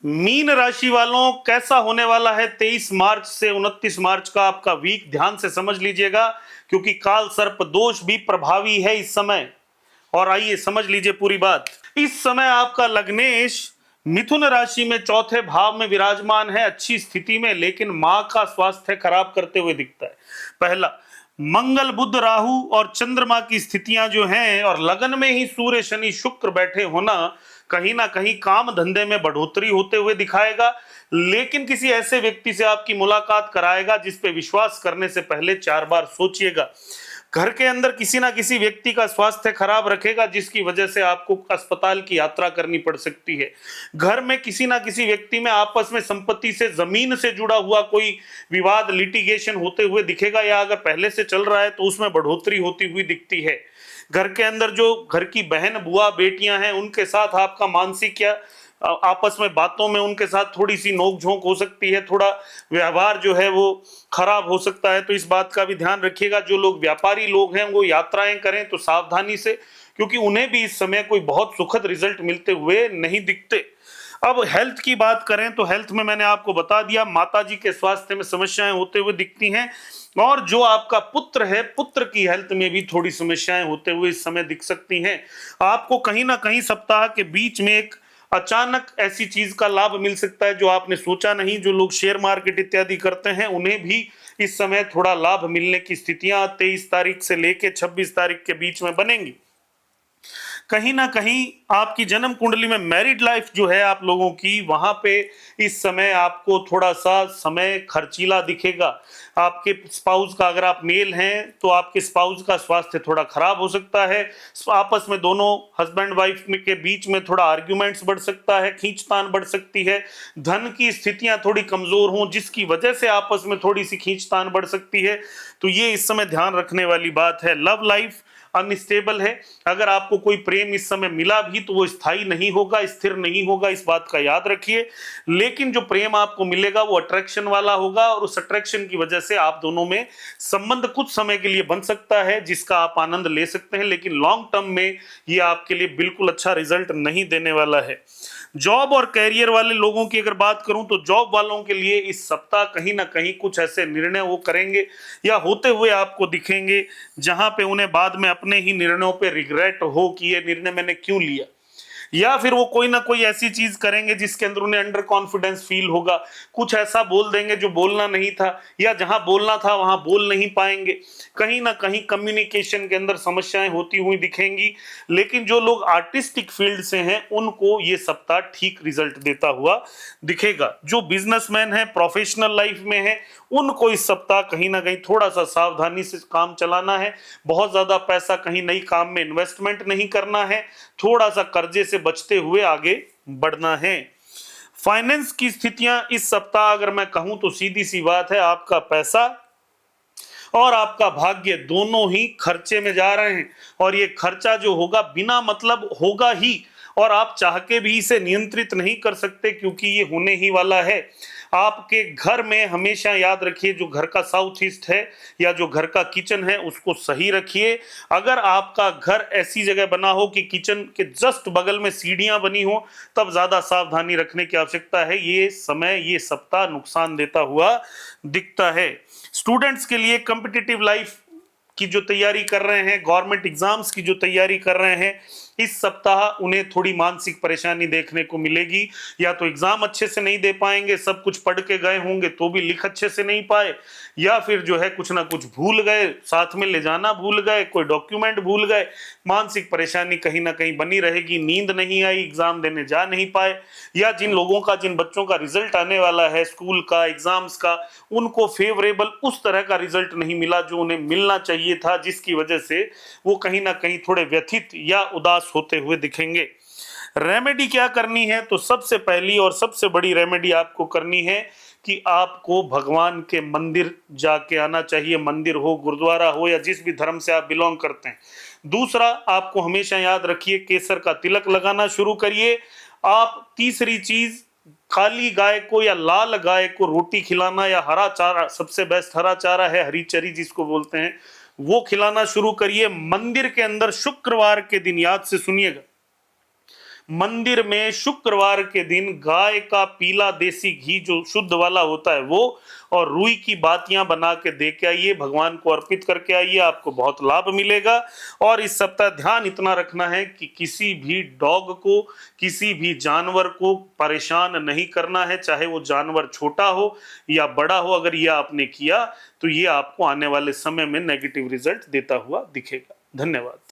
Mean राशि वालों, कैसा होने वाला है 23 मार्च से 29 मार्च का आपका वीक, ध्यान से समझ लीजिएगा क्योंकि काल सर्प दोष भी प्रभावी है इस समय। और आइए समझ लीजिए पूरी बात। इस समय आपका लग्नेश मिथुन राशि में चौथे भाव में विराजमान है, अच्छी स्थिति में, लेकिन मां का स्वास्थ्य खराब करते हुए दिखता है। पहला, मंगल बुध राहु और चंद्रमा की स्थितियां जो हैं और लगन में ही सूर्य शनि शुक्र बैठे होना कहीं ना कहीं काम धंधे में बढ़ोतरी होते हुए दिखाएगा, लेकिन किसी ऐसे व्यक्ति से आपकी मुलाकात कराएगा जिस पे विश्वास करने से पहले 4 बार सोचिएगा। घर के अंदर किसी ना किसी व्यक्ति का स्वास्थ्य खराब रखेगा जिसकी वजह से आपको अस्पताल की यात्रा करनी पड़ सकती है। घर में किसी ना किसी व्यक्ति में आपस में संपत्ति से, जमीन से जुड़ा हुआ कोई विवाद, लिटिगेशन होते हुए दिखेगा, या अगर पहले से चल रहा है तो उसमें बढ़ोतरी होती हुई दिखती है। घर के अंदर जो घर की बहन, बुआ, बेटियां हैं उनके साथ आपका मानसिक या आपस में बातों में उनके साथ थोड़ी सी नोकझोंक हो सकती है, थोड़ा व्यवहार जो है वो खराब हो सकता है, तो इस बात का भी ध्यान रखिएगा। जो लोग व्यापारी लोग हैं वो यात्राएं करें तो सावधानी से, क्योंकि उन्हें भी इस समय कोई बहुत सुखद रिजल्ट मिलते हुए नहीं दिखते। अब हेल्थ की बात करें तो हेल्थ में मैंने आपको बता दिया, माता जी के स्वास्थ्य में समस्याएं होते हुए दिखती हैं, और जो आपका पुत्र है, पुत्र की हेल्थ में भी थोड़ी समस्याएं होते हुए इस समय दिख सकती हैं। आपको कहीं ना कहीं सप्ताह के बीच में एक अचानक ऐसी चीज का लाभ मिल सकता है जो आपने सोचा नहीं। जो लोग शेयर मार्केट इत्यादि करते हैं उन्हें भी इस समय थोड़ा लाभ मिलने की स्थितियां 23 तारीख से लेकर 26 तारीख के बीच में बनेंगी। कहीं ना कहीं आपकी जन्म कुंडली में मैरिड लाइफ जो है आप लोगों की, वहां पे इस समय आपको थोड़ा सा समय खर्चीला दिखेगा। आपके स्पाउस का, अगर आप मेल हैं तो आपके स्पाउस का स्वास्थ्य थोड़ा खराब हो सकता है। आपस में दोनों हस्बैंड वाइफ के बीच में थोड़ा आर्ग्यूमेंट्स बढ़ सकता है, खींचतान बढ़ सकती है। धन की स्थितियां थोड़ी कमजोर हों जिसकी वजह से आपस में थोड़ी सी खींचतान बढ़ सकती है, तो ये इस समय ध्यान रखने वाली बात है। लव लाइफ अनस्टेबल है। अगर आपको कोई प्रेम इस समय मिला भी तो वो स्थायी नहीं होगा, स्थिर नहीं होगा, इस बात का याद रखिए। लेकिन जो प्रेम आपको मिलेगा वो अट्रैक्शन वाला होगा, और उस अट्रैक्शन की वजह से आप दोनों में संबंध कुछ समय के लिए बन सकता है जिसका आप आनंद ले सकते हैं, लेकिन लॉन्ग टर्म में ये आपके लिए बिल्कुल अच्छा रिजल्ट नहीं देने वाला है। जॉब और कैरियर वाले लोगों की अगर बात करूं तो जॉब वालों के लिए इस सप्ताह कहीं ना कहीं कुछ ऐसे निर्णय वो करेंगे या होते हुए आपको दिखेंगे जहां पे उन्हें बाद में अपने ही निर्णयों पे रिग्रेट हो कि ये निर्णय मैंने क्यों लिया, या फिर वो कोई ना कोई ऐसी चीज करेंगे जिसके अंदर उन्हें अंडर कॉन्फिडेंस फील होगा। कुछ ऐसा बोल देंगे जो बोलना नहीं था, या जहां बोलना था वहां बोल नहीं पाएंगे। कहीं ना कहीं कम्युनिकेशन के अंदर समस्याएं होती हुई दिखेंगी। लेकिन जो लोग आर्टिस्टिक फील्ड से हैं उनको ये सप्ताह ठीक रिजल्ट देता हुआ दिखेगा। जो बिजनेसमैन है, प्रोफेशनल लाइफ में है, उनको इस सप्ताह कहीं ना कहीं थोड़ा सा सावधानी से काम चलाना है। बहुत ज्यादा पैसा कहीं नई काम में इन्वेस्टमेंट नहीं करना है, थोड़ा सा कर्जे से बचते हुए आगे बढ़ना है। फाइनेंस की स्थितियां इस सप्ताह अगर मैं कहूं तो सीधी सी बात है, आपका पैसा और आपका भाग्य दोनों ही खर्चे में जा रहे हैं, और ये खर्चा जो होगा बिना मतलब होगा ही, और आप चाह के भी इसे नियंत्रित नहीं कर सकते क्योंकि ये होने ही वाला है। आपके घर में हमेशा याद रखिए, जो घर का साउथ ईस्ट है या जो घर का किचन है उसको सही रखिए। अगर आपका घर ऐसी जगह बना हो कि किचन के जस्ट बगल में सीढ़ियां बनी हो तब ज्यादा सावधानी रखने की आवश्यकता है। ये समय, ये सप्ताह नुकसान देता हुआ दिखता है। स्टूडेंट्स के लिए कॉम्पिटिटिव लाइफ की जो तैयारी कर रहे हैं, गवर्नमेंट एग्जाम्स की जो तैयारी कर रहे हैं, इस सप्ताह उन्हें थोड़ी मानसिक परेशानी देखने को मिलेगी। या तो एग्जाम अच्छे से नहीं दे पाएंगे, सब कुछ पढ़ के गए होंगे तो भी लिख अच्छे से नहीं पाए, या फिर जो है कुछ ना कुछ भूल गए, साथ में ले जाना भूल गए, कोई डॉक्यूमेंट भूल गए। मानसिक परेशानी कहीं ना कहीं बनी रहेगी। नींद नहीं आई, एग्जाम देने जा नहीं पाए, या जिन लोगों का, जिन बच्चों का रिजल्ट आने वाला है स्कूल का, एग्जाम्स का, उनको फेवरेबल उस तरह का रिजल्ट नहीं मिला जो उन्हें मिलना चाहिए था, जिसकी वजह से वो कहीं ना कहीं थोड़े व्यथित या उदास होते हुए दिखेंगे। रेमेडी क्या करनी है? तो सबसे पहली और सबसे बड़ी रेमेडी आपको करनी है कि आपको भगवान के मंदिर जाके आना चाहिए। मंदिर हो, गुरुद्वारा हो, या जिस भी धर्म से आप बिलोंग करते हैं। दूसरा, आपको हमेशा याद रखिए केसर का तिलक लगाना शुरू करिए आप। तीसरी चीज, काली गाय को या लाल गाय को रोटी खिलाना, या हरा चारा, सबसे बेस्ट हरा चारा है, हरी चरी जिसको बोलते हैं, वो खिलाना शुरू करिए। मंदिर के अंदर शुक्रवार के दिन, याद से सुनिएगा, मंदिर में शुक्रवार के दिन गाय का पीला देसी घी जो शुद्ध वाला होता है वो, और रुई की बातियां बना के दे के आइए, भगवान को अर्पित करके आइए, आपको बहुत लाभ मिलेगा। और इस सप्ताह ध्यान इतना रखना है कि किसी भी डॉग को, किसी भी जानवर को परेशान नहीं करना है, चाहे वो जानवर छोटा हो या बड़ा हो। अगर ये आपने किया तो ये आपको आने वाले समय में नेगेटिव रिजल्ट देता हुआ दिखेगा। धन्यवाद।